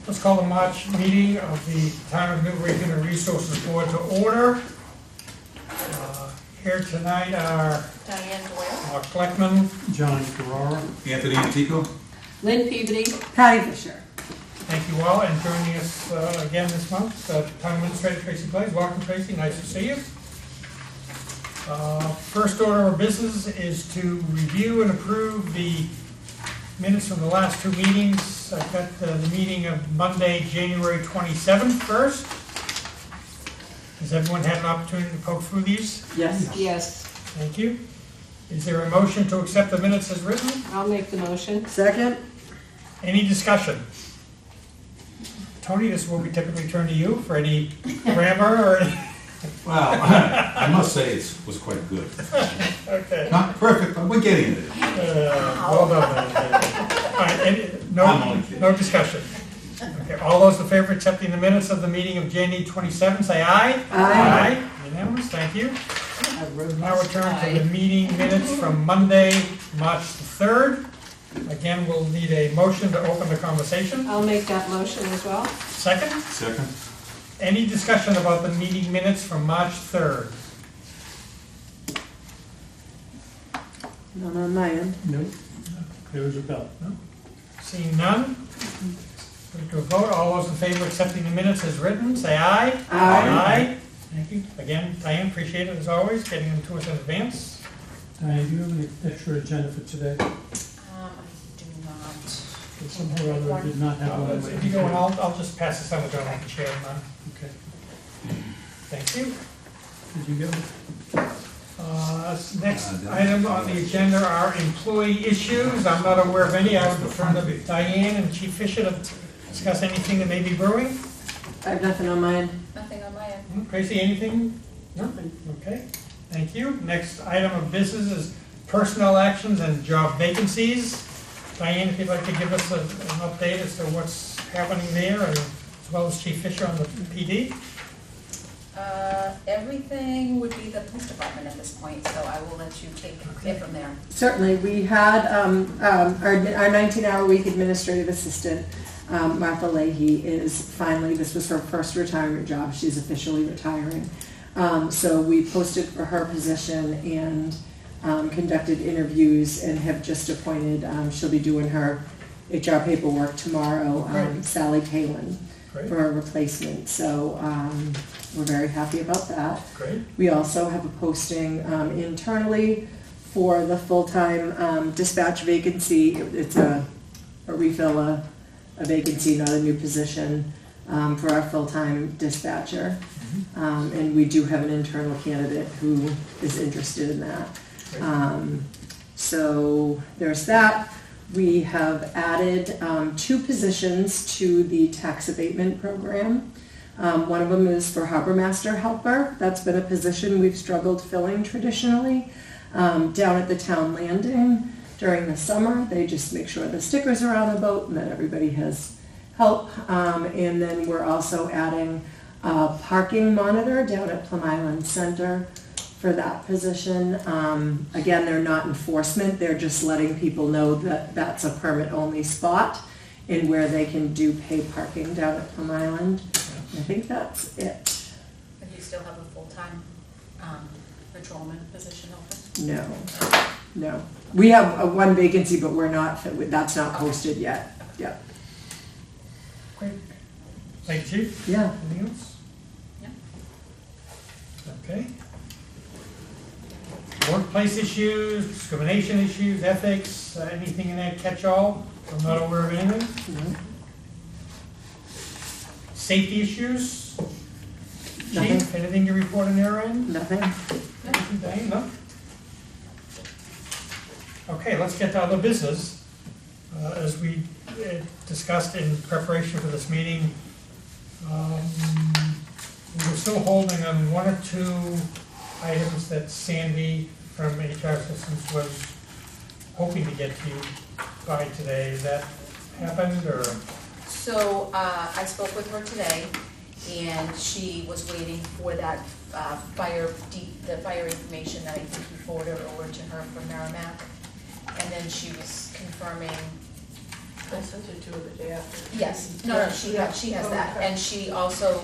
Let's call the March meeting of the Town of Newbury Human Resources Board to order. Here tonight are Diane Doyle. Mark Fleckman, John Ferrara. Anthony Antico. Lynn Peabody. Patty Fisher. thank you all, and joining us again this month, Town Administrator Tracy Blaze. Welcome, Tracy, nice to see you. First order of business is to review and approve the minutes from the last two meetings. I've got the meeting of Monday, January 27th first. Has everyone had an opportunity to poke through these? Yes. Yes, Thank you. Is there a motion to accept the minutes as written? I'll make the motion. Second? Any discussion? Tony, this is where we typically turn to you for any grammar or any... Well, I must say it was quite good. Okay. Not perfect, but we're getting it. Well done. All right, I'm only kidding. no discussion. Okay, all those in favor of accepting the minutes of the meeting of January 27, say aye. Aye. Unanimous, thank you. Now we turn to the meeting minutes from Monday, March the 3rd. Again, we'll need a motion to open the conversation. I'll make that motion as well. Second, Second? any discussion about the meeting minutes from March 3rd? None on my end. No. There was a bell. Seeing none, put to a vote. All those in favor of accepting the minutes as written, say aye. Aye. Thank you. Again, Diane, appreciate it as always, getting them to us in advance. Diane, do you have an extra agenda for today? I do not. Somehow or other I did not have one. If you go, and I'll just pass this on to John, I can share them now. Okay. Thank you. Did you get it? Next item on the agenda are employee issues. I'm not aware of any. I would turn to Diane and Chief Fisher to discuss anything that may be brewing. I have nothing on my end. Nothing on my end. Tracy, anything? Nothing. Okay, thank you. Next item of business is personnel actions and job vacancies. Diane, if you'd like to give us an update as to what's happening there, and as well as Chief Fisher on the PD. Everything would be the police department at this point, so I will let you take it from there. Certainly, we had our 19-hour-week administrative assistant, Martha Leahy, is finally, this was her first retirement job, she's officially retiring. So we posted for her position and conducted interviews and have just appointed, she'll be doing her HR paperwork tomorrow, Great. Sally Palin, Great, for a replacement. So we're very happy about that. great. We also have a posting internally for the full-time dispatch vacancy. It's a refill, a vacancy, not a new position, for our full-time dispatcher. And we do have an internal candidate who is interested in that. Great. So there's that. We have added 2 positions to the tax abatement program. One of them is for harbor master helper. That's been a position we've struggled filling traditionally. Down at the town landing during the summer, they just make sure the stickers are on the boat and that everybody has help. And then we're also adding a parking monitor down at Plum Island Center for that position. Again, they're not enforcement, they're just letting people know that that's a permit-only spot and where they can do pay parking down at Plum Island. I think that's it. And you still have a full-time patrolman position open? No. We have one vacancy, but we're not, that's not posted yet. Yeah. Great. Thank you, Chief. Yeah. Anything else? Yeah. Okay. Workplace issues, discrimination issues, ethics, anything in that catch-all? I'm not aware of anything. No. Safety issues? Nothing. Chief, anything to report on your end? Nothing. Anything, Diane? No? Okay, let's get to other business. As we discussed in preparation for this meeting, we were still holding on 1 or 2 items that Sandy from HR Systems was hoping to get to you by today. Has that happened, or? So I spoke with her today, and she was waiting for that the fire information that I think you forwarded over to her from Merrimack. And then she was confirming I sent it to her the day after. Yes, no, she has that, and she also,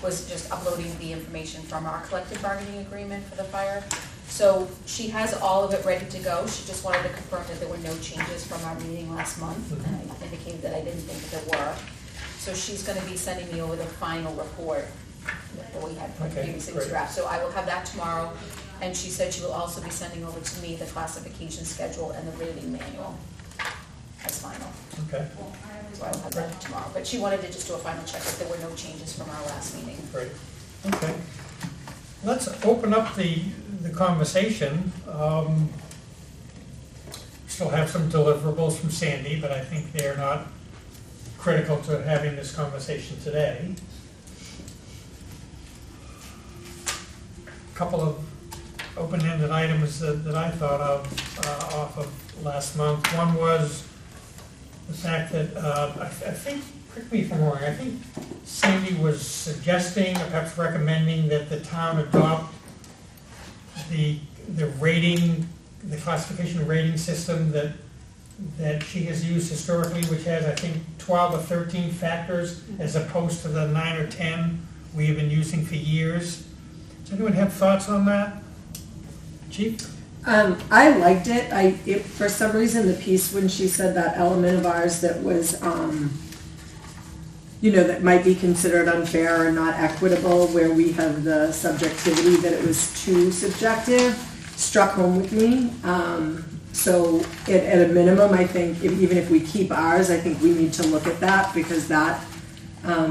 was just uploading the information from our collective bargaining agreement for the fire. So she has all of it ready to go, she just wanted to confirm that there were no changes from our meeting last month, and I indicated that I didn't think that there were. So she's gonna be sending me over the final report that we had Okay, previously great. draft, so I will have that tomorrow. And she said she will also be sending over to me the classification schedule and the rating manual as final. Okay, So I'll have that tomorrow, but she wanted to just do a final check if there were no changes from our last meeting. great. Okay. Let's open up the conversation. Still have some deliverables from Sandy, but I think they're not critical to having this conversation today. Couple of open-ended items that I thought of off of last month. One was the fact that, I think, correct me if I'm wrong, I think Sandy was suggesting, or perhaps recommending, that the town adopt the rating, the classification rating system that she has used historically, which has, I think, 12 or 13 factors, as opposed to the 9 or 10 we have been using for years. Does anyone have thoughts on that? Chief? I liked it. For some reason, the piece when she said that element of ours that was, that might be considered unfair or not equitable, where we have the subjectivity that it was too subjective, struck home with me. So at a minimum, I think even if we keep ours, I think we need to look at that, because that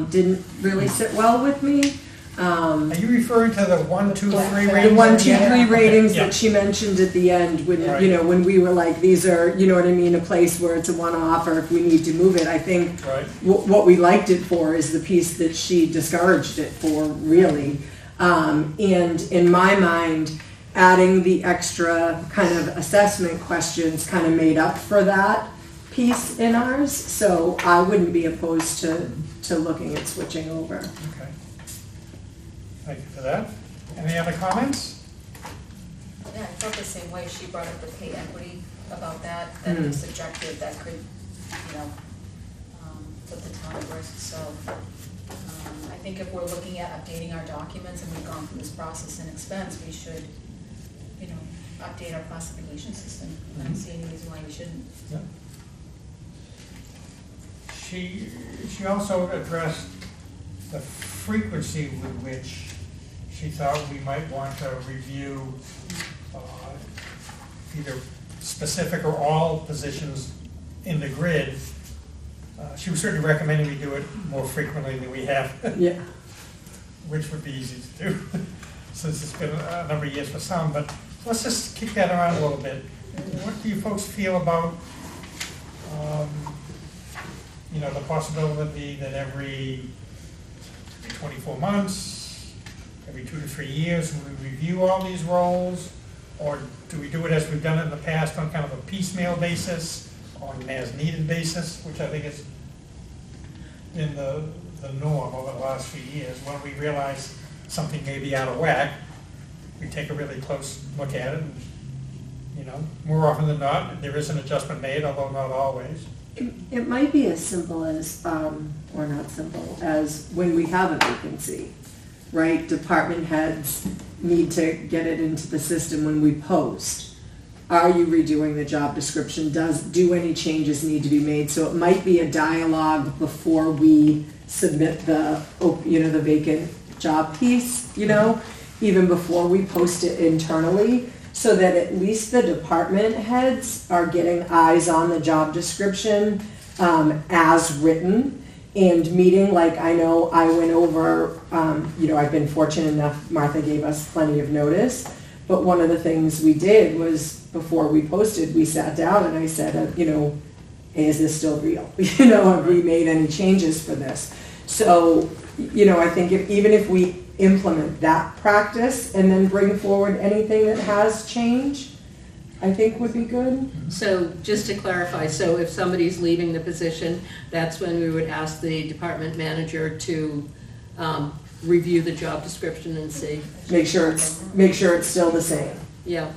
didn't really sit well with me. Are you referring to the 1, 2, 3 ratings? The 1, 2, 3 ratings Yeah. that she mentioned at the end, when, Right. when we were like, these are, you know what I mean, a place where it's a one-off, or if we need to move it, I think Right. what we liked it for is the piece that she discouraged it for, really. And in my mind, adding the extra kind of assessment questions kind of made up for that piece in ours, so I wouldn't be opposed to looking at switching over. Okay. Thank you for that. Any other comments? Yeah, I felt the same way, she brought up the pay equity about that it was subjective, that could, put the town at risk, so. I think if we're looking at updating our documents and we've gone through this process and expense, we should, update our classification system. I don't see any reason why we shouldn't. Yeah. She also addressed the frequency with which she thought we might want to review either specific or all positions in the grid. She was certainly recommending we do it more frequently than we have, Yeah. which would be easy to do since it's been a number of years for some, but let's just kick that around a little bit. What do you folks feel about, the possibility that every 24 months, every 2 to 3 years, we review all these roles? Or do we do it as we've done it in the past on kind of a piecemeal basis, on an as-needed basis, which I think has been the norm over the last few years? When we realize something may be out of whack, we take a really close look at it, and, more often than not, there is an adjustment made, although not always. It might be as simple as, or not simple, as when we have a vacancy, right? Department heads need to get it into the system when we post. Are you redoing the job description? Do any changes need to be made? So it might be a dialogue before we submit the vacant job piece, even before we post it internally, so that at least the department heads are getting eyes on the job description as written, and meeting, like I know I went over, I've been fortunate enough, Martha gave us plenty of notice, but one of the things we did was, before we posted, we sat down and I said, hey, is this still real? Have we made any changes for this? So, I think even if we implement that practice and then bring forward anything that has changed, I think would be good. So just to clarify, so if somebody's leaving the position, that's when we would ask the department manager to review the job description and see. Make sure it's still the same. Yeah,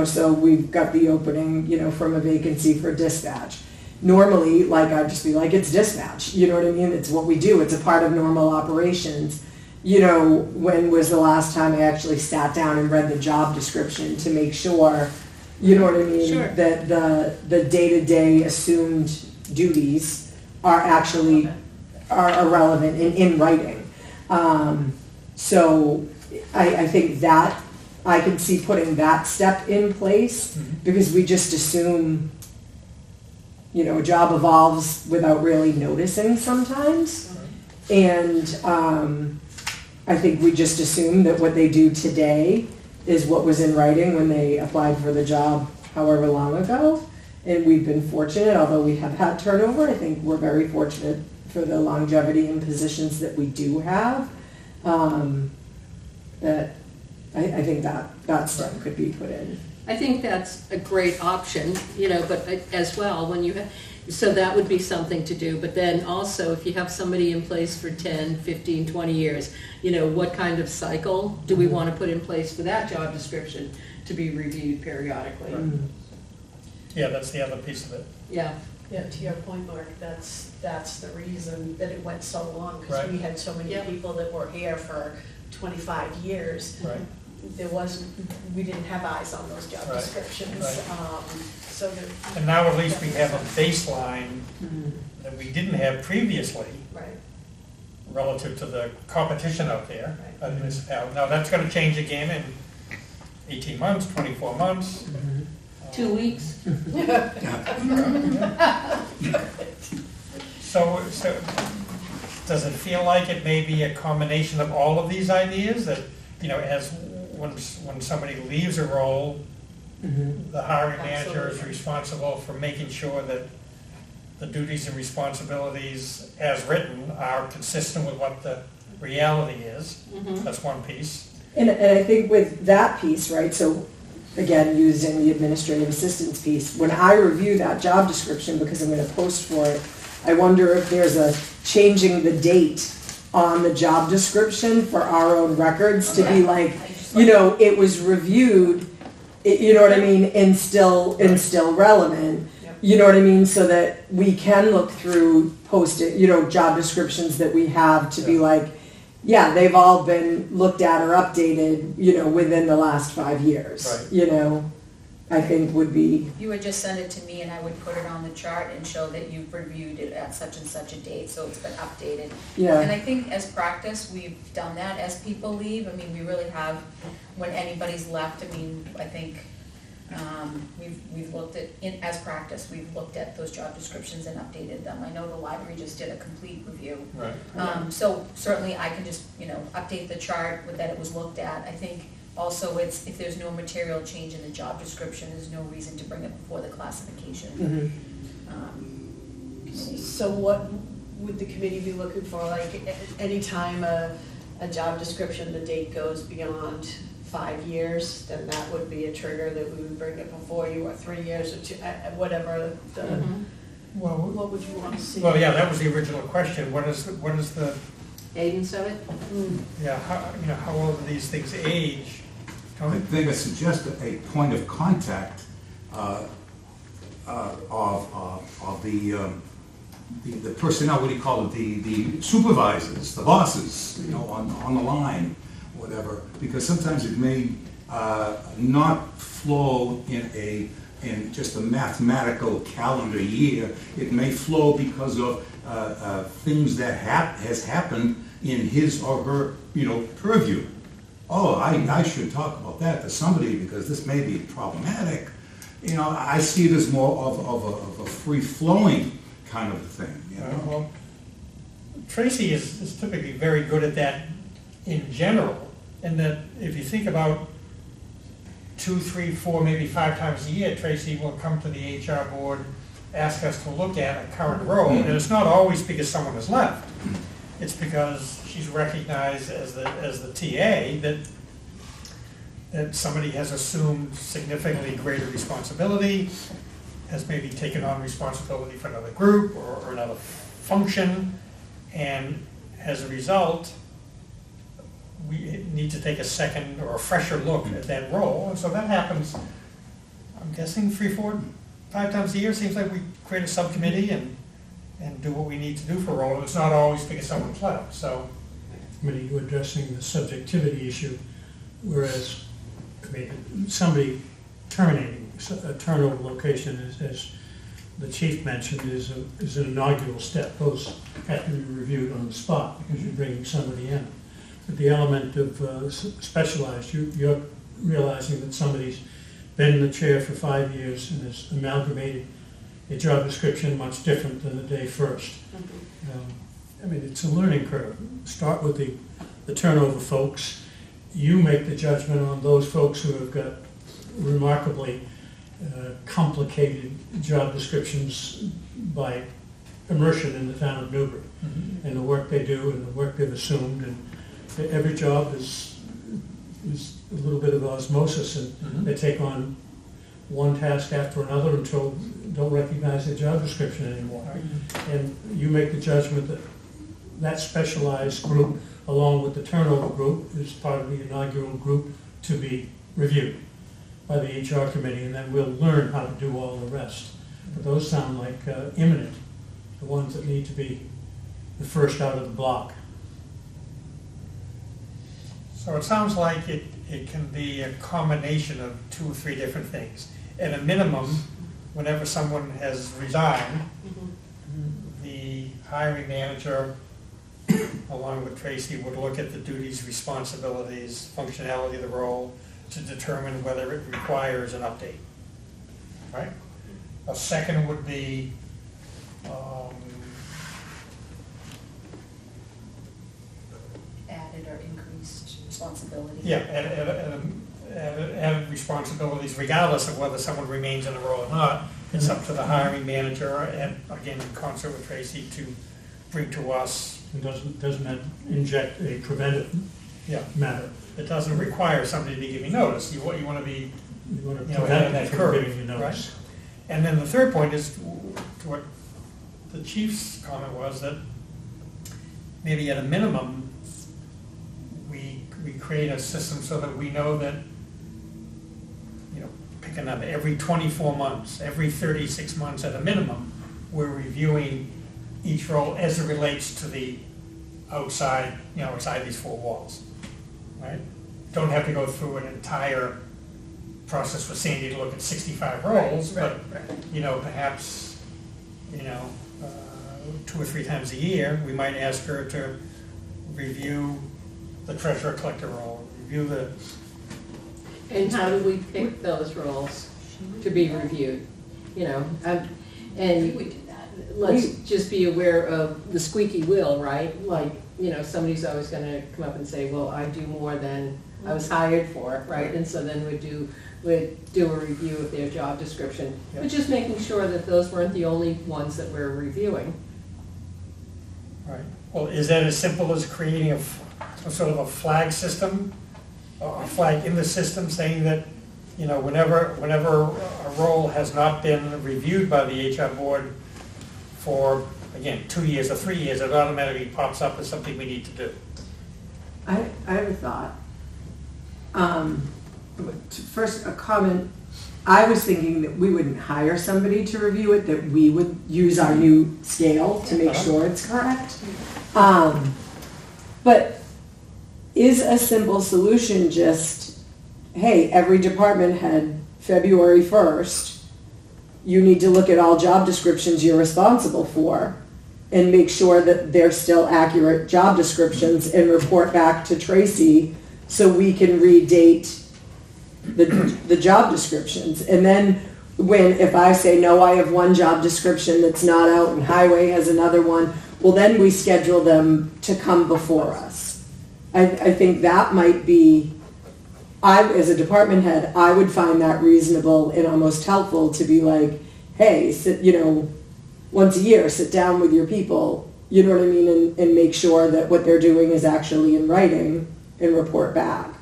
So we've got the opening, from a vacancy for dispatch. normally, like, I'd just be like, it's dispatch, you know what I mean? It's what we do, it's a part of normal operations. You know, when was the last time I actually sat down and read the job description to make sure, you know what I mean? Sure. That the day-to-day assumed duties are actually, are relevant and in writing. So I think that, I can see putting that step in place, because we just assume, you know, a job evolves without really noticing sometimes. And I think we just assume that what they do today is what was in writing when they applied for the job however long ago. And we've been fortunate, although we have had turnover, I think we're very fortunate for the longevity in positions that we do have. That I think that step could be put in. I think that's a great option, you know, but as well, when you have, so that would be something to do. But then also, if you have somebody in place for 10, 15, 20 years, you know, what kind of cycle do we want to put in place for that job description to be reviewed periodically? Yeah, that's the other piece of it. Yeah, Yeah, to your point, Mark, that's the reason that it went so long, because Right. we had so many Yeah. people that were here for 25 years. Right. There wasn't, we didn't have eyes on those job Right. descriptions. Right. So there. And now at least we have a baseline that we didn't have previously Right, relative to the competition out there. Right. Now, that's gonna change again in 18 months, 24 months. 2 weeks. So, does it feel like it may be a combination of all of these ideas that, you know, as, when somebody leaves a role, the hiring manager is Absolutely. responsible for making sure that the duties and responsibilities as written are consistent with what the reality is? That's one piece. And I think with that piece, right, so again, using the administrative assistance piece, when I review that job description, because I'm gonna post for it, I wonder if there's a changing the date on the job description for our own records to be like, you know, it was reviewed, you know what I mean, and still relevant. Yep. You know what I mean, so that we can look through you know, job descriptions that we have to be like, yeah, they've all been looked at or updated, you know, within the last 5 years. Right. You know, I think would be, You would just send it to me and I would put it on the chart and show that you've reviewed it at such and such a date, so it's been updated. And yeah, I think as practice, we've done that as people leave. I mean, we really have, when anybody's left, I mean, I think we've looked at, as practice, we've looked at those job descriptions and updated them. I know the library just did a complete review. Right. So certainly I can just, you know, update the chart with that it was looked at. I think also it's, if there's no material change in the job description, there's no reason to bring it before the classification committee. so what would the committee be looking for, like, anytime a job description, the date goes beyond 5 years, then that would be a trigger that we would bring it before you, or 3 years, or 2, whatever the, Well, what would you want to see? yeah, that was the original question. What is the, Cadence of it? yeah, how old do these things age? I Tony? think I suggest a point of contact of the personnel, what do you call it, the supervisors, the bosses, you know, on the line, whatever, because sometimes it may not flow in just a mathematical calendar year. It may flow because of things that has happened in his or her, you know, purview. Oh, I should talk about that to somebody because this may be problematic. You know, I see it as more of a free-flowing kind of thing, you know? Well, Tracy is typically very good at that in general, and that if you think about 2, 3, 4, maybe 5 times a year, Tracy will come to the HR board, ask us to look at a current role, and it's not always because someone has left. It's because she's recognized as the TA that somebody has assumed significantly greater responsibility, has maybe taken on responsibility for another group or another function, and as a result, we need to take a second or a fresher look at that role, and so that happens, I'm guessing 3, 4 5 times a year, seems like we create a subcommittee and do what we need to do for a role. It's not always because someone's left, so. I mean, you're addressing the subjectivity issue, whereas, I mean, somebody terminating a turnover location, as the chief mentioned, is an inaugural step. Those have to be reviewed on the spot because you're bringing somebody in. But the element of specialized, you're realizing that somebody's been in the chair for 5 years and has amalgamated a job description much different than the day first. I mean, it's a learning curve. Start with the turnover folks. You make the judgment on those folks who have got remarkably complicated job descriptions by immersion in the town of Newbury and the work they do and the work they've assumed. And every job is a little bit of osmosis, and they take on one task after another until don't recognize their job description anymore. And you make the judgment that that specialized group, along with the turnover group, is part of the inaugural group to be reviewed by the HR committee, and then we'll learn how to do all the rest. But those sound like imminent, the ones that need to be the first out of the block. So it sounds like it can be a combination of 2 or 3 different things. At a minimum, whenever someone has resigned, the hiring manager, along with Tracy, would look at the duties, responsibilities, functionality of the role to determine whether it requires an update, right? A second would be Added or increased responsibility. yeah, added responsibilities regardless of whether someone remains in the role or not. It's up to the hiring manager, and again, in concert with Tracy, to bring to us. It doesn't that inject a preventive Yeah, matter. it doesn't require somebody to give you notice. You want to be, You want to you know, ahead of prevent that it from curve, giving you notice. and then the third point is to what the chief's comment was, that maybe at a minimum, we create a system so that we know that, you know, pick a number, every 24 months, every 36 months at a minimum, we're reviewing each role as it relates to the outside, you know, outside these 4 walls, right? Don't have to go through an entire process with Sandy to look at 65 roles, but, you know, perhaps, you know, 2 or 3 times a year, we might ask her to review the treasurer collector role, review the, And how do we pick those roles to be reviewed? You know, and We do that. let's just be aware of the squeaky wheel, right? Like, you know, somebody's always gonna come up and say, well, I do more than I was hired for, right? And so then we'd do a review of their job description, but just making sure that those weren't the only ones that we're reviewing. right? Well, is that as simple as creating some sort of a flag system, a flag in the system saying that, you know, whenever a role has not been reviewed by the HR board for, again, 2 years or 3 years, it automatically pops up as something we need to do? I have a thought. First, a comment. I was thinking that we wouldn't hire somebody to review it, that we would use our new scale to make sure it's correct. But is a simple solution just, hey, every department head, February 1st, you need to look at all job descriptions you're responsible for and make sure that they're still accurate job descriptions and report back to Tracy so we can redate the job descriptions. And then if I say, no, I have one job description that's not out and highway has another one, well, then we schedule them to come before us. I think that might be, as a department head, I would find that reasonable and almost helpful to be like, hey, once a year, sit down with your people, you know what I mean, and make sure that what they're doing is actually in writing and report back.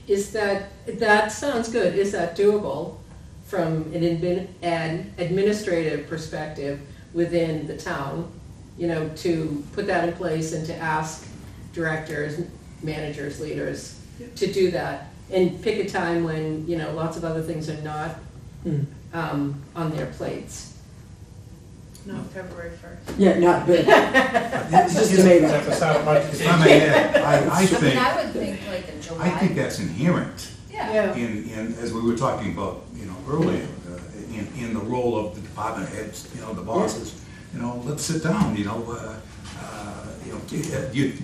Is that sounds good. Is that doable from an administrative perspective within the town? You know, to put that in place and to ask directors, managers, leaders to do that and pick a time when, you know, lots of other things are not on their plates. No, February 1st. Yeah, not, but just to make Does that sound much? If I may add, I I mean, think, I would think like in July. I think that's inherent Yeah. in, as we were talking about, earlier, in the role of the department heads, the bosses, let's sit down,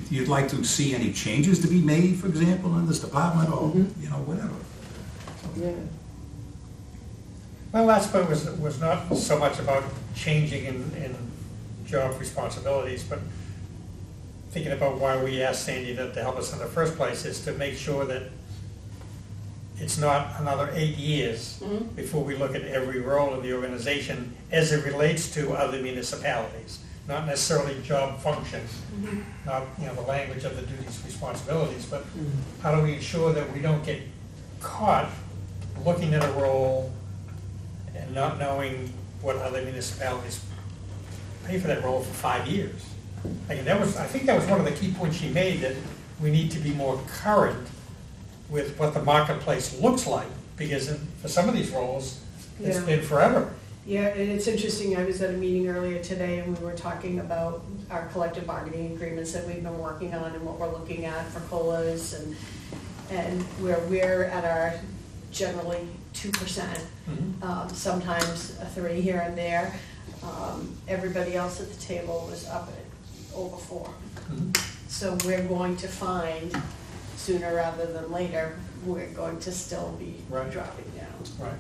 you'd like to see any changes to be made, for example, in this department, or, whatever. yeah. My last point was not so much about changing in job responsibilities, but thinking about why we asked Sandy to help us in the first place is to make sure that it's not another 8 years before we look at every role in the organization as it relates to other municipalities, not necessarily job functions, not, the language of the duties, responsibilities, but how do we ensure that we don't get caught looking at a role and not knowing what other municipalities pay for that role for 5 years. I think that was one of the key points she made, that we need to be more current with what the marketplace looks like, because for some of these roles, it's Yeah. been forever. Yeah, and it's interesting, I was at a meeting earlier today and we were talking about our collective bargaining agreements that we've been working on and what we're looking at for COLAs and where we're at our generally 2%, sometimes a 3 here and there. Everybody else at the table was up at over 4. So we're going to find, sooner rather than later, we're going to still be Right. dropping down. Right.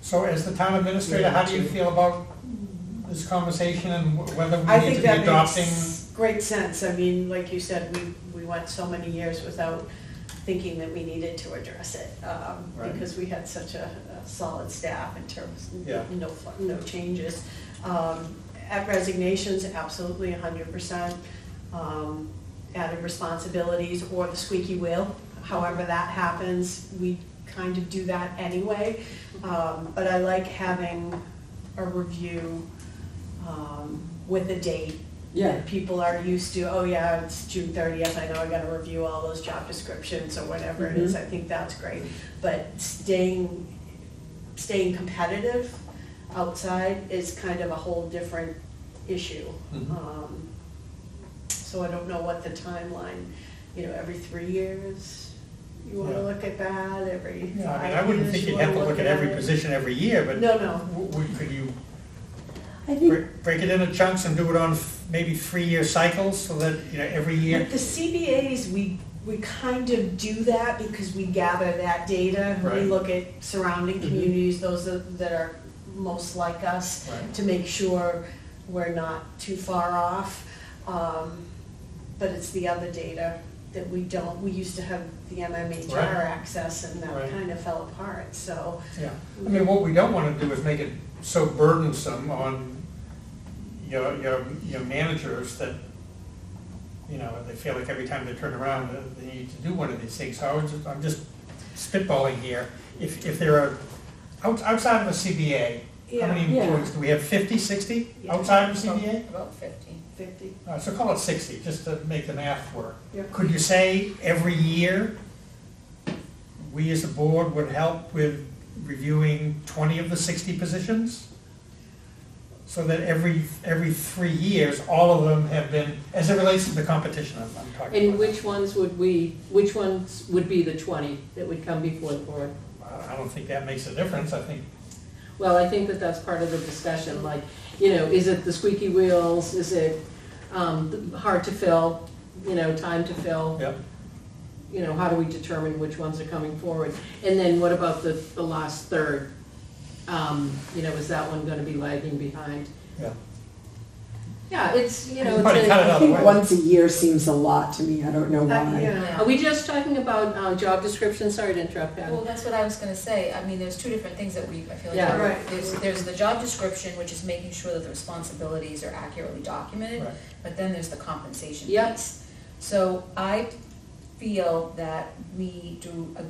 So as the town administrator, how do you feel about this conversation and whether I we need think to be that adopting? makes great sense. I mean, like you said, we went so many years without thinking that we needed to address it, Right. because we had such a solid staff in terms Yeah. of no changes. At resignations, absolutely 100%. Added responsibilities or the squeaky wheel, however that happens, we kind of do that anyway. But I like having a review with a date. Yeah. That people are used to, oh yeah, it's June 30th, I know I gotta review all those job descriptions or whatever it is, I think that's great. But staying competitive outside is kind of a whole different issue. So I don't know what the timeline, every 3 years, you wanna Yeah. look at that, every 5 years. Yeah, I mean, I wouldn't think you'd have to wanna look at every it. position every year, but No, could you I think, break it into chunks and do it on maybe 3-year cycles, so that, every year? with the CBAs, we kind of do that because we gather that data. We Right. look at surrounding communities, those that are most like us, Right. to make sure we're not too far off. But it's the other data that we don't, we used to have the MMHR Right. access and that Right. kind of fell apart, so. Yeah, I mean, what we don't wanna do is make it so burdensome on your managers that, they feel like every time they turn around, they need to do one of these things. So I'm just spitballing here. If there are, outside of a CBA, how many Yeah. employees, do we have 50, 60 Yeah. outside of a CBA? About 50. 50. So call it 60, just to make the math work. Yeah. Could you say every year, we as a board would help with reviewing 20 of the 60 positions? So that every 3 years, all of them have been, as it relates to the competition I'm talking And about. which ones would be the 20 that would come before the board? I don't think that makes a difference, I think, Well, I think that that's part of the discussion, like, is it the squeaky wheels, is it hard to fill, time to fill? yep. How do we determine which ones are coming forward? And then what about the last third? Is that one gonna be lagging behind? Yeah. Yeah, it's, Everybody cut it I out of the think way. once a year seems a lot to me, I don't know why. Yeah. Are we just talking about job description? Sorry to interrupt, Patty. Well, that's what I was gonna say, I mean, there's two different things that I feel like. Yeah. Right. There's the job description, which is making sure that the responsibilities are accurately documented, Right. but then there's the compensation Yep. piece. So I feel that we do a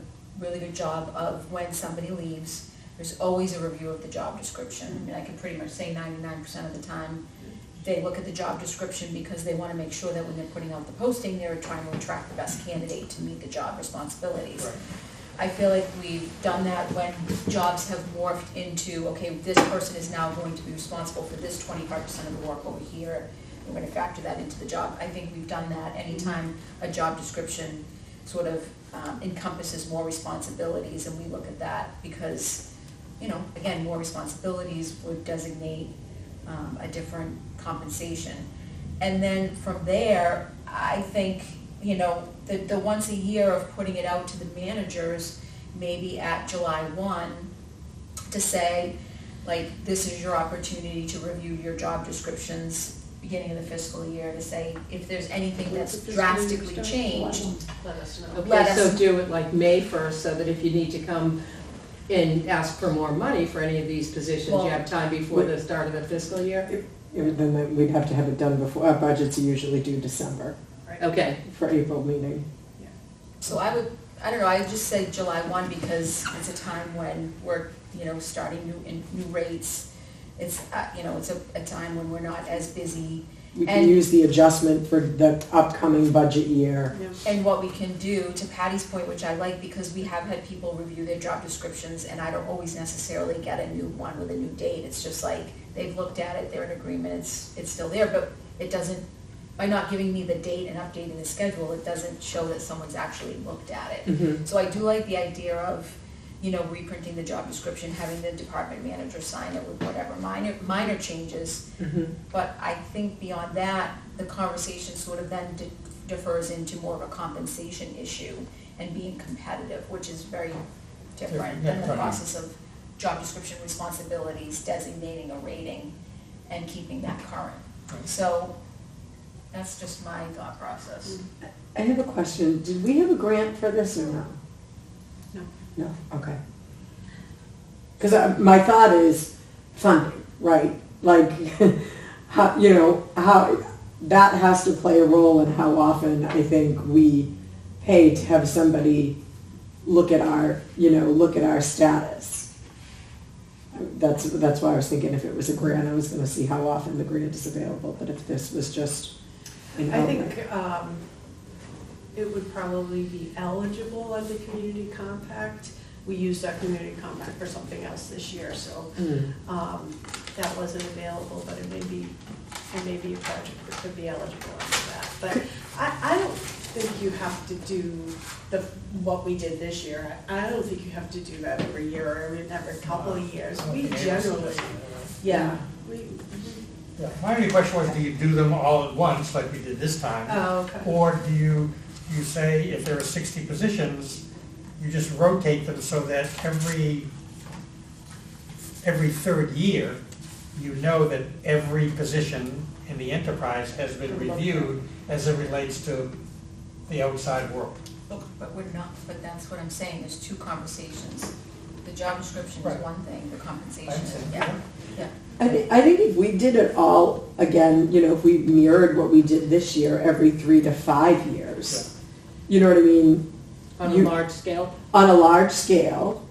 really good job of when somebody leaves, there's always a review of the job description. I mean, I can pretty much say 99% of the time, they look at the job description because they wanna make sure that when they're putting out the posting, they're trying to attract the best candidate to meet the job responsibilities. I feel like we've done that when jobs have morphed into, okay, this person is now going to be responsible for this 25% of the work over here. We're gonna factor that into the job. I think we've done that anytime a job description sort of encompasses more responsibilities, and we look at that because, you know, again, more responsibilities would designate a different compensation. And then from there, I think, you know, the once a year of putting it out to the managers, maybe at July 1, to say, like, this is your opportunity to review your job descriptions beginning of the fiscal year, to say if there's anything that's drastically changed, Let us know. Let Okay, so us- do it like May 1st, so that if you need to come and ask for more money for any of these positions, you have time before the start of the fiscal year? Then we'd have to have it done before, our budgets are usually due December Okay, for April meeting. so I don't know, I would just say July 1 because it's a time when we're, you know, starting new rates. It's, you know, it's a time when we're not as busy. We can And- use the adjustment for the upcoming budget year. And what we can do, to Patty's point, which I like, because we have had people review their job descriptions, and I don't always necessarily get a new one with a new date. It's just like, they've looked at it, they're in agreement, it's still there, but it doesn't, by not giving me the date and updating the schedule, it doesn't show that someone's actually looked at it. Mhm. So I do like the idea of, you know, reprinting the job description, having the department manager sign it with whatever minor changes. Mhm. But I think beyond that, the conversation sort of then defers into more of a compensation issue and being competitive, which is very different than the Yeah. process of job description responsibilities, designating a rating, and keeping that current. So that's just my thought process. I have a question. Did we have a grant for this or no? No. No, okay. Because my thought is funding, right? Like, how, you know, how, that has to play a role in how often I think we pay to have somebody look at our, you know, look at our status. That's why I was thinking if it was a grant, I was gonna see how often the grant is available, but if this was just an I outright- think it would probably be eligible under community compact. We used our community compact for something else this year, so Mm. that wasn't available, but it may be a project that could be eligible under that. But I don't think you have to do what we did this year. I don't think you have to do that every year or every couple of years. We generally, yeah. Yeah, my only question was, do you do them all at once, like we did this time? Oh, okay. Or do you say if there are 60 positions, you just rotate them so that every third year, you know that every position in the enterprise has been reviewed as it relates to the outside world? Look, but we're not, but that's what I'm saying, there's two conversations. The job description is Right. one thing, the compensation I is, understand. yeah. I think if we did it all, again, you know, if we mirrored what we did this year every 3 to 5 years, you know what I mean? on a You- large scale? On a large scale,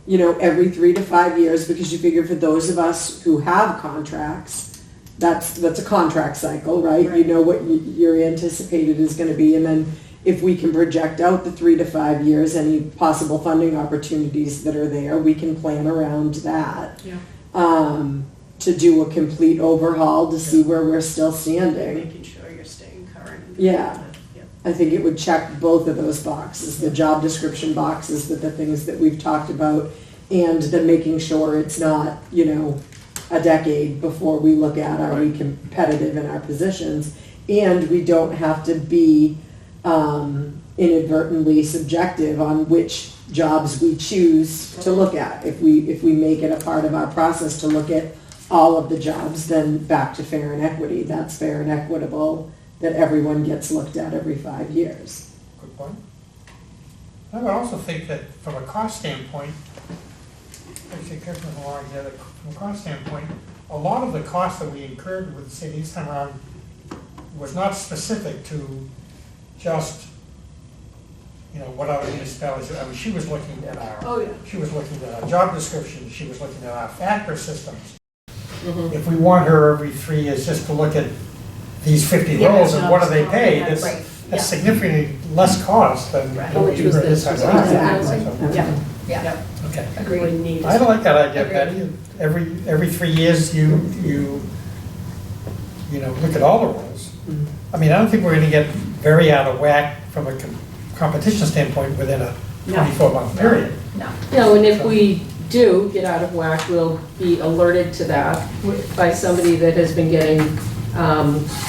you know, every 3 to 5 years, because you figure for those of us who have contracts, that's a contract cycle, right? You Right. know what your anticipated is gonna be, and then if we can project out the 3 to 5 years, any possible funding opportunities that are there, we can plan around that. Yeah. To do a complete overhaul to see where we're still standing. Making sure you're staying current. Yeah. Yeah. I think it would check both of those boxes, the job description boxes with the things that we've talked about, and the making sure it's not, you know, a decade before we look at are we competitive in our positions, and we don't have to be inadvertently subjective on which jobs we choose to look at. If we make it a part of our process to look at all of the jobs, then back to fair and equity. That's fair and equitable, that everyone gets looked at every 5 years. Good point. I would also think that from a cost standpoint, actually, correct me if I'm wrong, yeah, from a cost standpoint, a lot of the costs that we incurred with the city this time around was not specific to just, you know, what other municipalities, I mean, she was looking at Oh, yeah. she was looking at our job description, she was looking at our factor systems. Mhm. If we want her every 3 years just to look at these 50 Yeah, roles and what are they jobs, paid, yeah, that's, right. That's significantly less cost than Right. what Which you was heard this this. time around. Exactly. Yeah. Yeah. Okay. Agreed. We need I don't like that idea, Agreed. Patty. Every 3 years, you know, look at all the rules. I mean, I don't think we're gonna get very out of whack from a competition standpoint within a No. 24-month period. No. You know, and if we do get out of whack, we'll be alerted to that by somebody that has been getting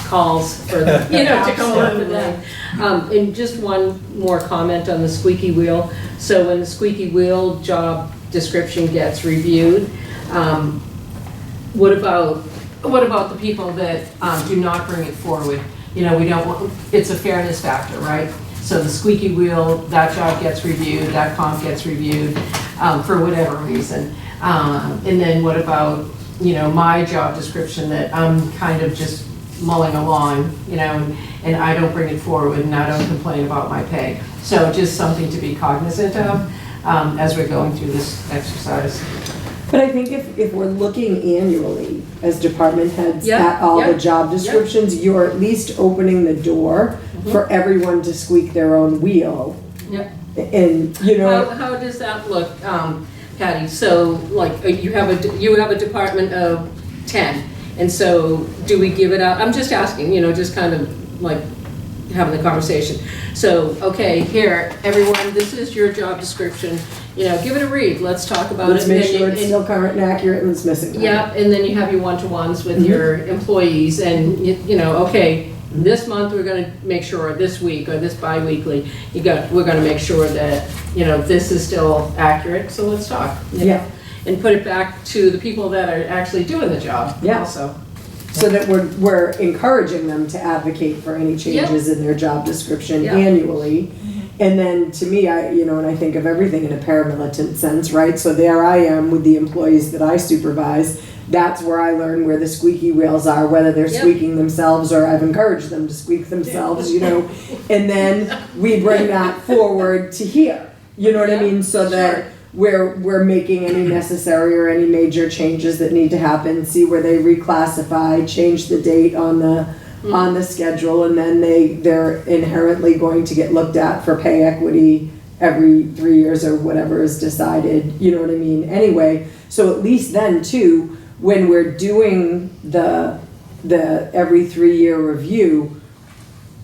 calls for, you know, to come work with them. And just one more comment on the squeaky wheel. So when the squeaky wheel job description gets reviewed, what about the people that do not bring it forward? You know, we don't want, it's a fairness factor, right? So the squeaky wheel, that job gets reviewed, that comp gets reviewed, for whatever reason. And then what about, you know, my job description that I'm kind of just mulling along, you know, and I don't bring it forward and I don't complain about my pay. So just something to be cognizant of, as we're going through this exercise. But I think if we're looking annually as department heads Yeah, at all the yeah, job descriptions, you're at least opening the door for everyone to squeak their own wheel. Yep. And, you know, How does that look, Patty? So, like, you have a department of 10, and so do we give it out? I'm just asking, you know, just kind of like having the conversation. So, okay, here, everyone, this is your job description, you know, give it a read, let's talk about it. let's make And then sure you- it's still current and accurate and it's missing. nothing. Yeah, and then you have your one-to-ones with your employees, and, you know, okay, this month, we're gonna make sure, or this week, or this bi-weekly, we're gonna make sure that, you know, this is still accurate, so let's talk. you know, Yeah. And put it back to the people that are actually doing the job Yeah. also. So that we're encouraging them to advocate for any changes in their job description Yeah. annually. And then to me, you know, and I think of everything in a paramilitant sense, right? So there I am with the employees that I supervise. That's where I learn where the squeaky wheels are, whether they're Yep. squeaking themselves or I've encouraged them to squeak themselves, you know? And then we bring that forward to here, you know what I Yeah, mean? So that we're making any necessary or any major changes that need to happen, see where they reclassify, change the date on the schedule, and then they're inherently going to get looked at for pay equity every 3 years or whatever is decided, you know what I mean, anyway. So at least then too, when we're doing the every 3-year review,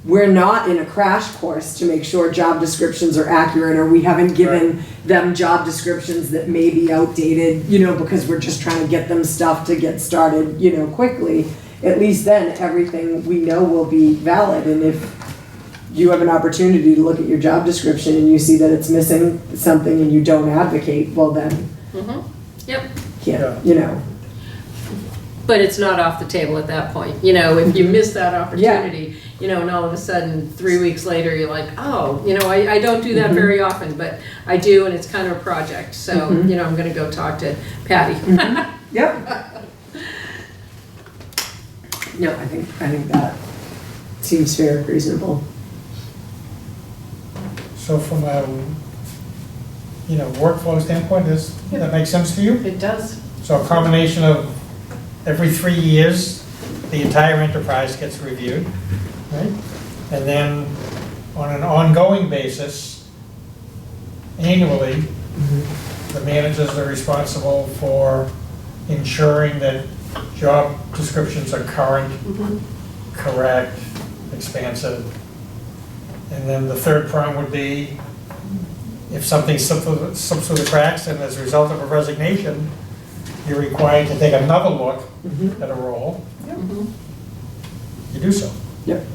we're not in a crash course to make sure job descriptions are accurate, or we haven't given them job descriptions that may be outdated, you know, because we're just trying to get them stuff to get started, you know, quickly. At least then, everything we know will be valid, and if you have an opportunity to look at your job description and you see that it's missing something and you don't advocate, well then, Yep. can't, you know. But it's not off the table at that point, you know, if you miss that opportunity, you know, and all of a sudden, 3 weeks later, you're like, oh, you know, I don't do that very often, but I do, and it's kind of a project, so, you know, I'm gonna go talk to Patty. Yep. No, I think that seems fair, reasonable. So from a, you know, workflow standpoint, that makes sense to you? It does. So a combination of every 3 years, the entire enterprise gets reviewed, right? And then on an ongoing basis, annually, the managers are responsible for ensuring that job descriptions are current, correct, expansive. And then the third prong would be, if something slips through the cracks and as a result of a resignation, you're required to take another look at a role, you do so. Yep.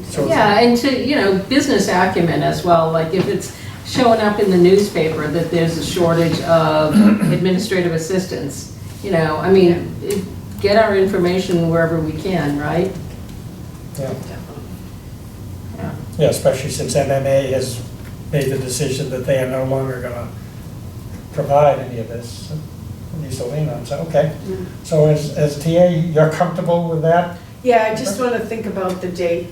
So Yeah, and to, you know, business acumen as well, like if it's showing up in the newspaper that there's a shortage of administrative assistants, you know, I mean, get our information wherever we can, right? Yeah. Yeah. Yeah, especially since MMA has made the decision that they are no longer gonna provide any of this, Isolina, so, okay. So as TA, you're comfortable with that? Yeah, I just wanna think about the date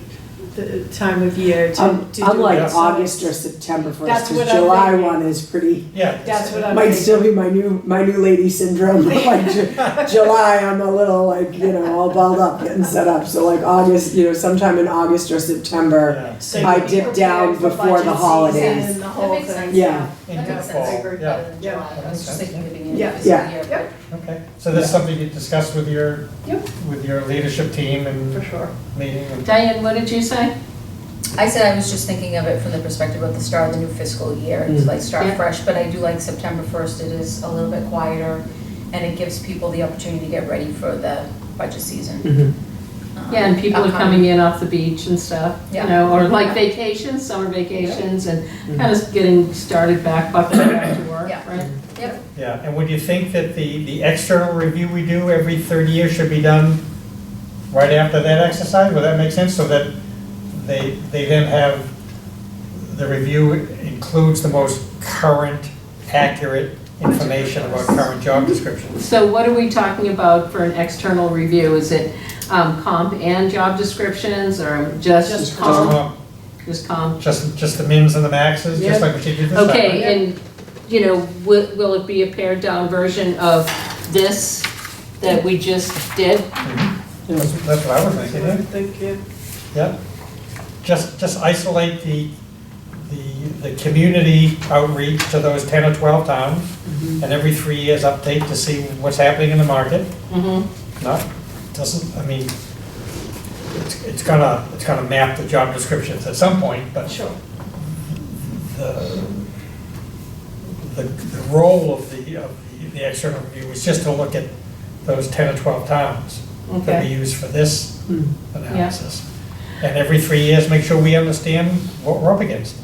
the time of year to I'm do like it. So August or September That's first, what because I'm July thinking. one is pretty, Yeah. That's what I'm might thinking. still be my new lady syndrome. Like July, I'm a little like, all balled up getting set up. So like August, sometime in August or September, Yeah. So I you'd be dip down prepared for before the budget holidays. season and the That whole makes thing. sense. Yeah. In That the makes fall, sense. yeah. Better than Yeah. July. I was just thinking the beginning Yeah. of the Yeah. year, Yep. Okay, so this is something you discuss with your, Yep. with your leadership team For and sure. meeting and. Diane, what did you say? I said I was just thinking of it from the perspective of the start of the new fiscal year, to like start Yeah. fresh, but I do like September first, it is a little bit quieter, and it gives people the opportunity to get ready for the budget season. Yeah, and people are coming in off the beach and stuff, Yeah. or like vacations, summer vacations, and kind of getting started back, buckling back to work, Yeah. right? Yep, Yeah, and would you think that the external review we do every third year should be done right after that exercise? Would that make sense? So that they then have, the review includes the most current, accurate information about current job descriptions? So what are we talking about for an external review? Is it comp and job descriptions, or just Just comp? Just comp? Just the mins and the maxes, just like what you did this time? Okay, and, will it be a pared down version of this that we just did? That's what I was thinking, yeah. Thank you. Yeah, just isolate the community outreach to those 10 or 12 towns, and every 3 years update to see what's happening in the market. Not, doesn't, I mean, it's gonna map the job descriptions at some point, but Sure. the role of the external review is just to look at those 10 or 12 towns that we Okay, use for this analysis. And every 3 years, make sure we understand what we're up against.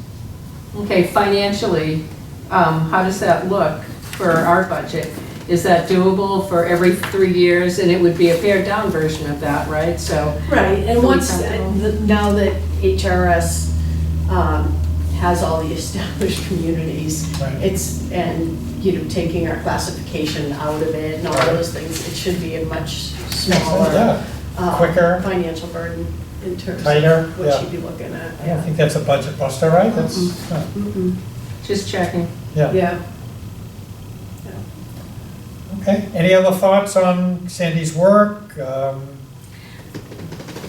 okay, financially, how does that look for our budget? Is that doable for every 3 years? And it would be a pared down version of that, right? So, Right, and Feel once, comfortable? now that HRS has all the established communities, Right. taking our classification out of it and all Right. those things, it should be a much Yeah, smaller quicker, financial burden in terms tighter, of what yeah. you'd be looking at, I yeah. don't think that's a budget buster, right? That's, Mhm. just checking. yeah. Yeah. Okay, any other thoughts on Sandy's work?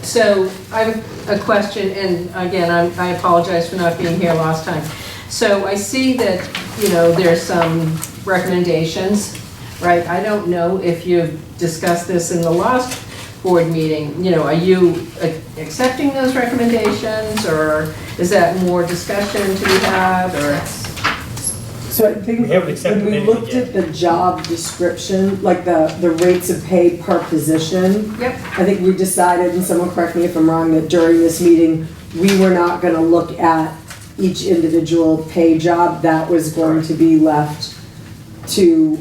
So I have a question, and again, I apologize for not being here last time. So I see that, there's some recommendations, right? I don't know if you've discussed this in the last board meeting. Are you accepting those recommendations, or is that more discussion to be had, or? So I think We haven't accepted when we anything looked yet. at the job description, like the rates of pay per position, Yep. I think we decided, and someone correct me if I'm wrong, that during this meeting, we were not gonna look at each individual pay job. That was going to be left to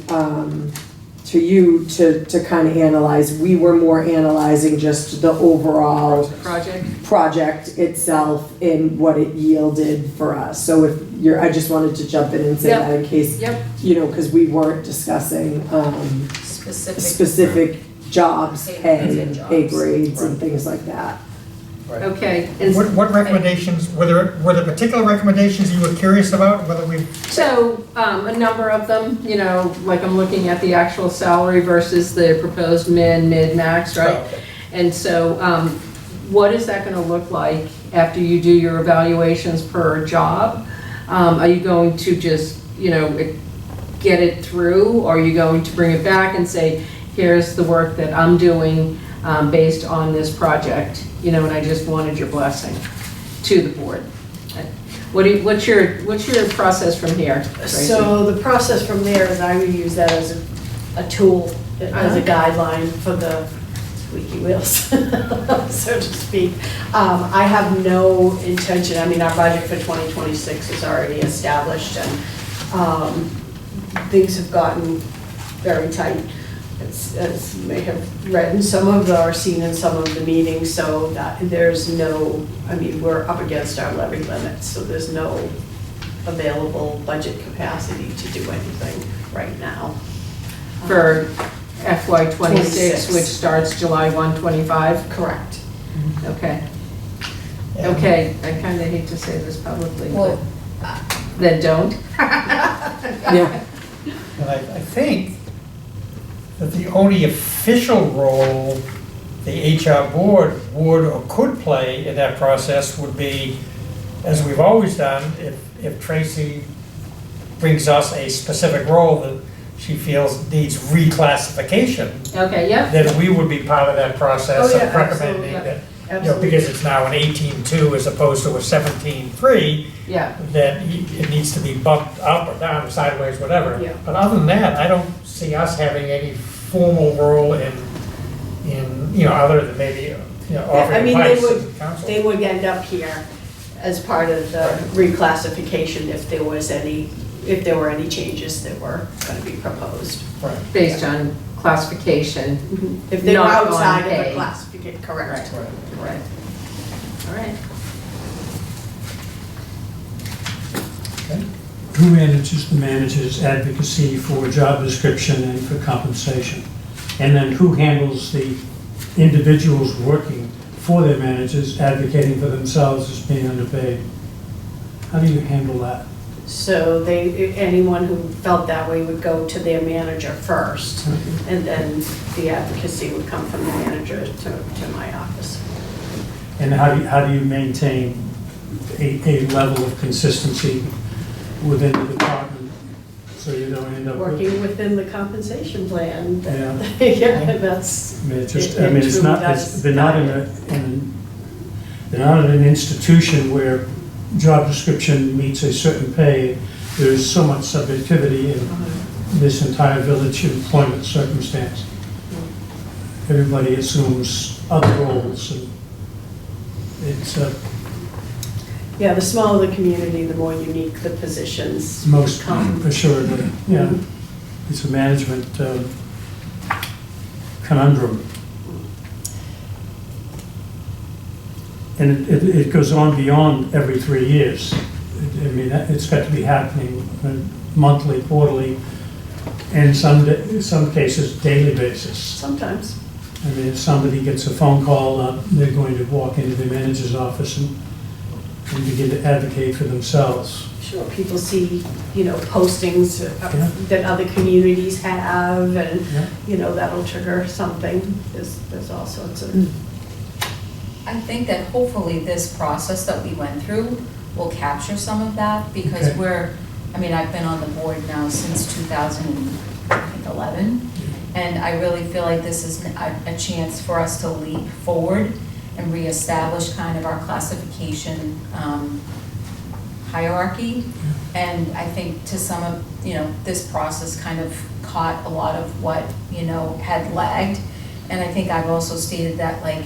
you to kind of analyze. We were more analyzing just the overall project itself and what it yielded for us. So I just wanted to jump in and say Yep. that in case, Yep. because we weren't discussing specific. specific jobs, pay, Jobs. pay grades and things like that. Right. Okay. and- What recommendations, were there particular recommendations you were curious about, whether we, So, a number of them, like I'm looking at the actual salary versus the proposed mid-max, right? Oh, okay. And so, what is that gonna look like after you do your evaluations per job? Are you going to just, get it through, or are you going to bring it back and say, here's the work that I'm doing, based on this project, and I just wanted your blessing to the board? What's your process from here, Tracy? So the process from there is I would use that as a tool, as a guideline for the squeaky wheels, so to speak. I have no intention, our budget for 2026 is already established, and things have gotten very tight, as you may have read in some of or seen in some of the meetings, so that there's no, we're up against our levy limits, so there's no available budget capacity to do anything right now. For FY '26, 26. which starts July 1, 25? Correct. Okay. Okay, I kinda hate to say this publicly, but Well, then don't. Yeah, And I think that the only official role the HR board would or could play in that process would be, as we've always done, if Tracy brings us a specific role that she feels needs reclassification, Okay, yep, then we would be part of that process Oh, yeah, of recommending absolutely. that, because it's now an 18-2 as opposed to a 17-3, yeah. that it needs to be bumped up or down or sideways, whatever. Yeah. But other than that, I don't see us having any formal role in, other than maybe, I offering mean, advice to council. they would end up here as part of the reclassification if there were any changes that were gonna be proposed. Right, Based on classification. If they were Not on outside of pay. the classification, correct. right. Correct. All right. Okay. Who manages the manager's advocacy for job description and for compensation? And then who handles the individuals working for their managers advocating for themselves as being underpaid? How do you handle that? So anyone who felt that way would go to their manager first, and then the advocacy would come from the manager to my office. And how do you maintain a level of consistency within the department so you don't end up with? Working within the compensation plan, Yeah. yeah, that's, I mean, it's just, It- I mean, it it's truly not, does they're not they're not in an institution where job description meets a certain pay. There's so much subjectivity in this entire village employment circumstance. Everybody assumes other roles, and it's yeah, the smaller the community, the more unique the positions most come. assuredly, yeah. It's a management conundrum. And it goes on beyond every 3 years. I mean, it's got to be happening monthly, quarterly, and some cases, daily basis. Sometimes. I mean, if somebody gets a phone call, they're going to walk into the manager's office and begin to advocate for themselves. Sure, people see, postings Yeah. that other communities have, and, Yeah. that'll trigger something. There's all sorts of. I think that hopefully this process that we went through will capture some of that, because Okay. I've been on the board now since 2011, and I really feel like this is a chance for us to leap forward and reestablish kind of our classification hierarchy. And I think to some of, this process kind of caught a lot of what, had lagged. And I think I've also stated that, like,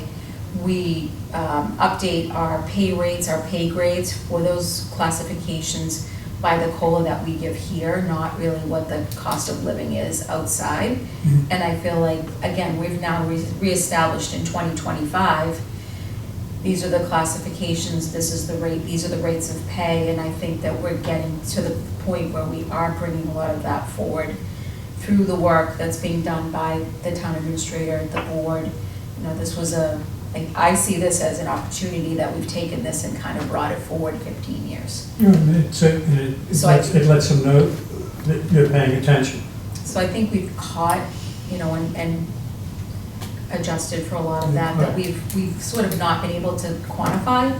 we update our pay rates, our pay grades for those classifications by the COLA that we give here, not really what the cost of living is outside. And I feel like, again, we've now reestablished in 2025, these are the classifications, this is the rate, these are the rates of pay, and I think that we're getting to the point where we are bringing a lot of that forward through the work that's being done by the town administrator, the board. This was I see this as an opportunity that we've taken this and kind of brought it forward 15 years. It lets them know that they're paying attention. So I think we've caught, and adjusted for a lot of that we've sort of not been able to quantify,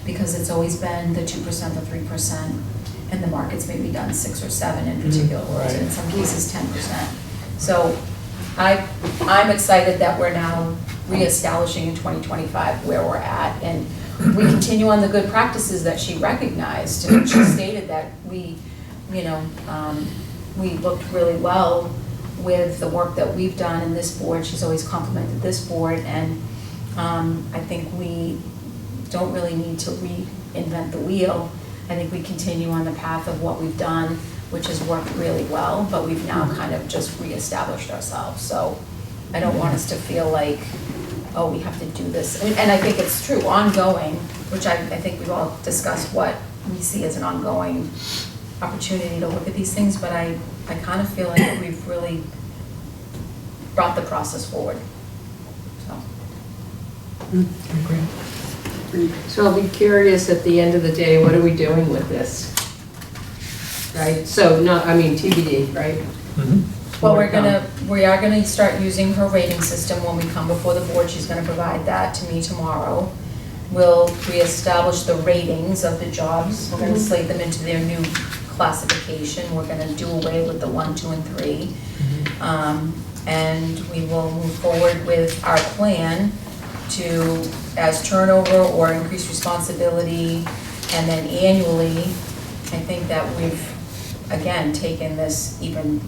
because it's always been the 2%, the 3%, and the market's maybe done 6 or 7 in particular roles, and in some cases 10%. So I'm excited that we're now reestablishing in 2025 where we're at, and we continue on the good practices that she recognized, and she stated that we looked really well with the work that we've done in this board. She's always complimented this board, and I think we don't really need to reinvent the wheel. I think we continue on the path of what we've done, which has worked really well, but we've now kind of just reestablished ourselves. So I don't want us to feel like, oh, we have to do this. And I think it's true, ongoing, which I think we've all discussed what we see as an ongoing opportunity to look at these things, but I kind of feel like we've really brought the process forward, so. So I'll be curious at the end of the day, what are we doing with this? Right, so not, I mean TBD, right? Well, we are gonna start using her rating system when we come before the board. She's gonna provide that to me tomorrow. We'll reestablish the ratings of the jobs. We're gonna slate them into their new classification. We're gonna do away with the 1, 2, and 3. And we will move forward with our plan to, as turnover or increased responsibility, and then annually, I think that we've, again, taken this even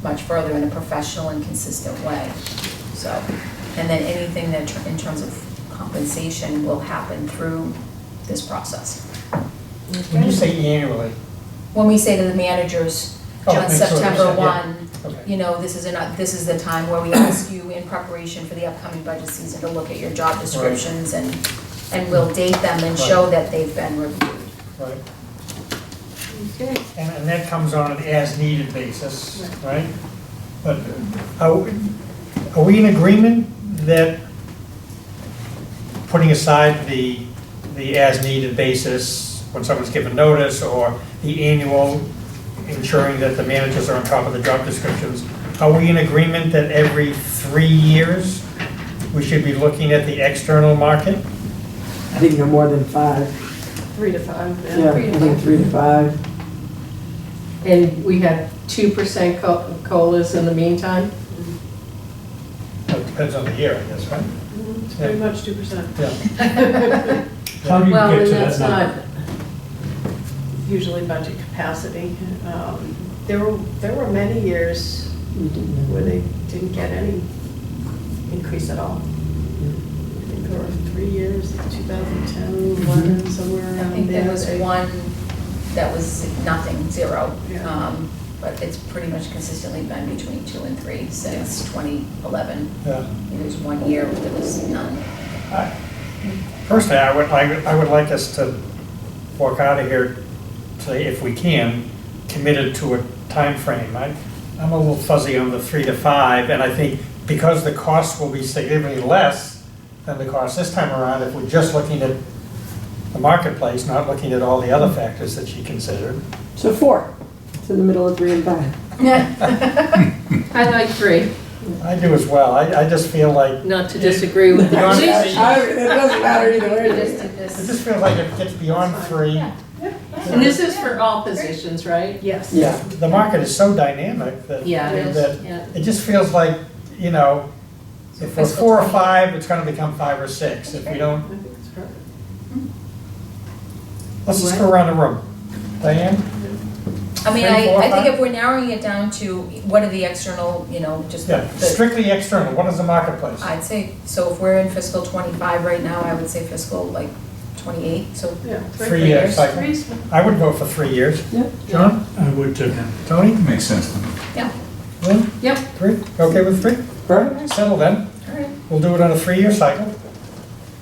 much further in a professional and consistent way. So, and then anything that, in terms of compensation, will happen through this process. When you say annually, When we say to the managers, Oh, on make sure September it's- yeah. 1, okay, you know, this is the time where we ask you in preparation for the upcoming budget season to look at your job descriptions and we'll date them and show that they've been reviewed. right. Okay. And that comes on an as-needed basis, right? But are we in agreement that putting aside the as-needed basis when someone's given notice, or the annual, ensuring that the managers are on top of the job descriptions, are we in agreement that every 3 years we should be looking at the external market? I think no more than 5. 3 to 5, Yeah, I think 3 to 5. And we had 2% COLAs in the meantime? Well, it depends on the year, I guess, right? It's pretty much 2%. Yeah. How do you Well, get and to that's that not, number? Usually budget capacity. There were many years where they didn't get any increase at all. I think there were 3 years, 2010, 11, somewhere I around think there was there. one that was nothing, 0. Yeah. But it's pretty much consistently been between 2 and 3 since 2011. Yeah. There was 1 year where there was none. Personally, I would like us to walk out of here, say, if we can, committed to a time frame. I'm a little fuzzy on the 3 to 5, and I think because the cost will be significantly less than the cost this time around, if we're just looking at the marketplace, not looking at all the other factors that she considered. So 4. It's in the middle of 3 and 5. I like 3, I do as well. I just feel like, not to disagree with Beyond that. three. It doesn't matter either way. We just did it this. just feels like it gets beyond 3. And this is for all positions, right? Yes. Yeah. The market is so dynamic that. Yeah, it is, that yeah. It just feels like, you know, if we're 4 or 5, it's gonna become 5 or 6. If we I don't, think it's perfect. let's just go around the room. Diane? I mean, 3, 4, I think 5? if we're narrowing it down to what are the external, you know, just Yeah, the, strictly external. What is the marketplace? I'd say, so if we're in fiscal 25 right now, I would say fiscal like 28, so Yeah. 3 years cycle. Three's- I would vote for 3 years. Yep. John? I would too. Tony? Makes sense to me. Lynn? Yep. 3? Okay with 3? Perfect. Settle then. all right. We'll do it on a 3-year cycle.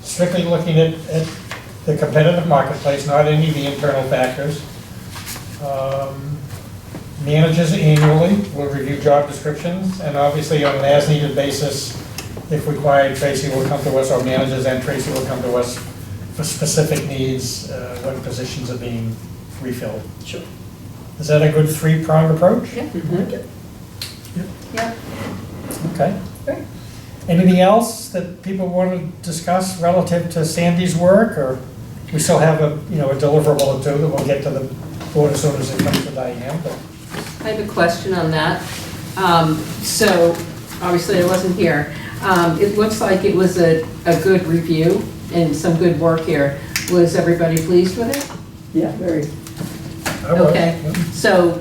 Strictly looking at the competitive marketplace, not any of the internal factors. Managers annually will review job descriptions, and obviously on an as-needed basis, if required, Tracy will come to us, or managers and Tracy will come to us for specific needs when positions are being refilled. Sure. Is that a good 3-pronged approach? Yeah. Yeah. Okay. Great. Anything else that people want to discuss relative to Sandy's work, or we still have a deliverable or two that we'll get to the board as soon as it comes to Diane, but. I have a question on that. So, obviously I wasn't here. It looks like it was a good review and some good work here. Was everybody pleased with it? Yeah, very. I was. Okay. So,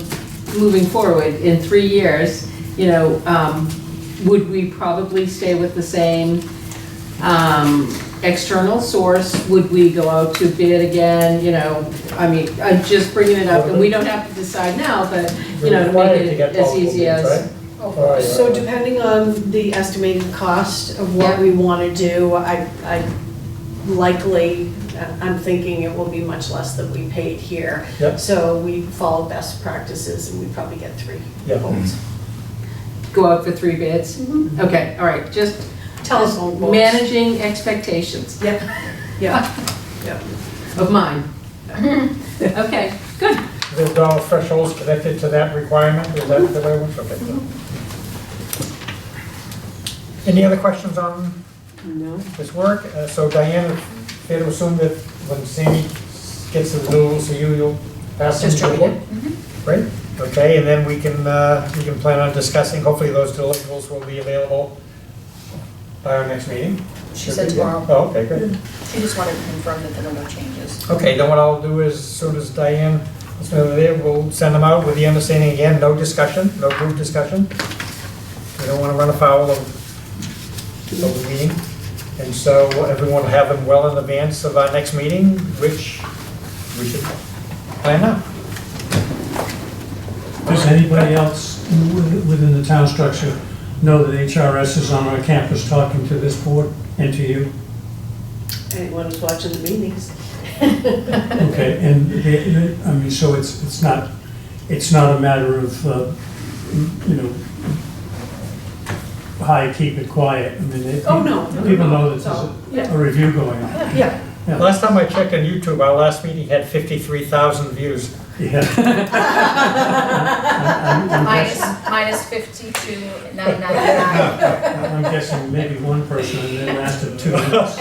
moving forward, in 3 years, would we probably stay with the same external source? Would we go out to bid again, I mean, I'm just bringing it up, and we don't have to decide now, but, to Required make to it get as multiple easy bids, as. right? All right, So right. depending on the estimated cost of what Yeah. we want to do, I likely, I'm thinking it will be much less than we paid here. Yep. So we follow best practices and we probably get 3 Yeah. votes. Go out for 3 bids? Okay, all right, just Telephone quotes. managing expectations. Yeah, yeah. of mine. Okay, good. There's dollar thresholds connected to that requirement, is that the way it works? Okay. Any other questions on No. this work? So Diana, fair to assume that when Sandy gets the rules to you, you'll pass them to the board? Distributed. Great, okay, and then we can plan on discussing, hopefully those deliverables will be available by our next meeting. She said tomorrow. Oh, okay, good. She just wanted to confirm that there were no changes. Okay, then what I'll do is, as soon as Diane is there, we'll send them out with the understanding, again, no discussion, no group discussion. We don't want to run afoul of the meeting. And so everyone will have them well in advance of our next meeting, which we should plan out. Does anybody else within the town structure know that HRS is on our campus talking to this board and to you? Anyone who's watching the meetings. Okay, and I mean, so it's not a matter of, you know, hi, keep it quiet. I mean, Oh, no. people know that No. there's a review going on. Yeah. Yeah. Last time I checked on YouTube, our last meeting had 53,000 views. Yeah. I'm Minus 52,999. I'm guessing maybe one person and then lasted 2 minutes.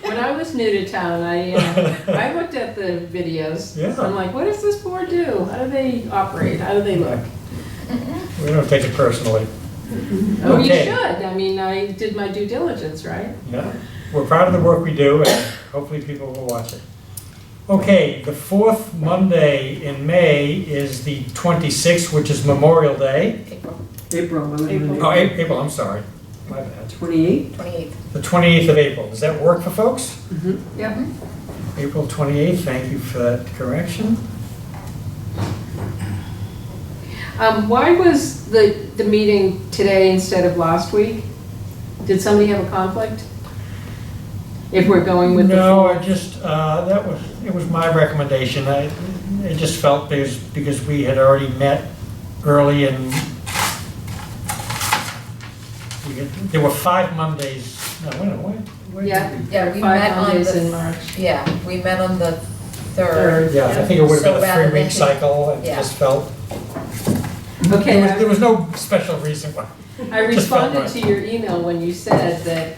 When I was new to town, I looked at the videos. Yeah. I'm like, what does this board do? How do they operate? How do they look? We don't take it personally. Oh, you Okay. should. I mean, I did my due diligence, right? Yeah, we're proud of the work we do, and hopefully people will watch it. Okay, the fourth Monday in May is the 26th, which is Memorial Day. April April, Oh, April, I'm sorry, my bad. 28? 28th. The 28th of April, does that work for folks? Yep. April 28th, thank you for that correction. Why was the meeting today instead of last week? Did somebody have a conflict? If we're going with the No, I fourth? just, it was my recommendation. I just felt because we had already met early and there were 5 Mondays, no, wait a minute, wait. Yeah, Yeah, we 5 met on Mondays the- in March. Yeah, we met on the 3rd. Third. Yeah, I think it would So have been a rather 3-week than- cycle, and yeah. just felt, Okay, there was no special reason why. I just felt responded right. to your email when you said that,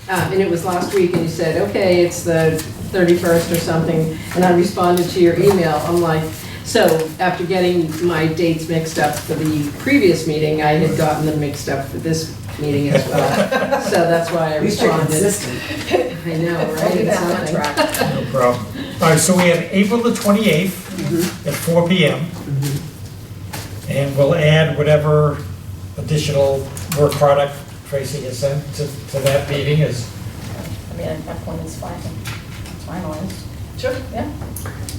and it was last week, and you said, okay, it's the 31st or something, and I responded to your email. I'm like, so after getting my dates mixed up for the previous meeting, I had gotten them mixed up for this meeting as well. So that's why I At least you're responded. consistent. I know, We'll right? be It's back on something. track. No problem. All right, so we have April the 28th at 4 PM. And we'll add whatever additional work product Tracy has sent to that meeting is, I mean, at that point, it's finalized. Sure. Yeah.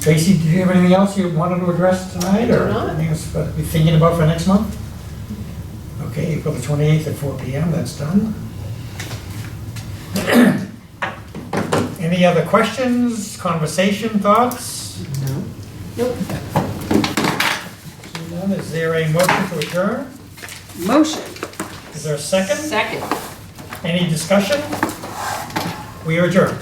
Tracy, do you have anything else you wanted to address tonight? I do Or not. anything else to be thinking about for next month? Okay, April the 28th at 4 PM, that's done. Any other questions, conversation, thoughts? No. Nope. Seeing none, is there a motion to adjourn? Motion. Is there a second? Second. Any discussion? We are adjourned.